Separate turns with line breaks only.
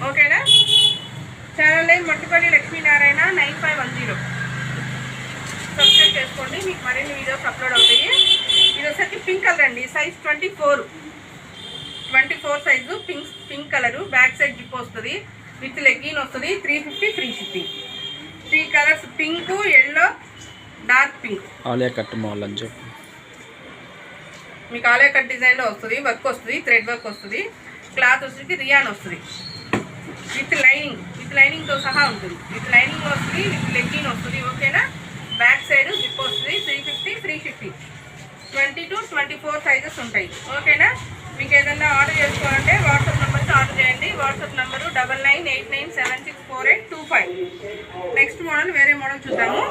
ఓకేనా. Channel name Mottupalli Lakshminarayana 9510. Subscribe చేసుకోండి, మీకు మరిన్ని వీడియోస్ అప్లోడ్ అవుతాయి. ఇది వచ్చేసి పింక్ కలర్ అండి, size 24 size, pink colour. Back side zip వస్తుంది, విత్ లెగ్గిన్ వస్తుంది. 350 free shipping. 3 colours, pink, yellow, dark pink.
Alia cut model అని చెప్పి
మీకు ఆలియా కట్ డిజైన్లో వస్తుంది, వర్క్ వస్తుంది, థ్రెడ్ వర్క్ వస్తుంది. క్లాత్ వచ్చేసి రియాన్ వస్తుంది, విత్ లైనింగ్తో సహా ఉంటుంది. విత్ లైనింగ్ వస్తుంది, విత్ లెగ్గిన్ వస్తుంది. ఓకేనా. బ్యాక్ సైడ్ జిప్ వస్తుంది. 350 ఫ్రీ షిప్పింగ్. 20 to 24 సైజెస్ ఉంటాయి. ఓకేనా. మీకు ఏదైనా ఆర్డర్ చేసుకోవాలంటే వాట్సాప్ నెంబర్కి ఆర్డర్ చేయండి. WhatsApp number 9989764825. నెక్స్ట్ మోడల్ వేరే మోడల్ చూద్దాము.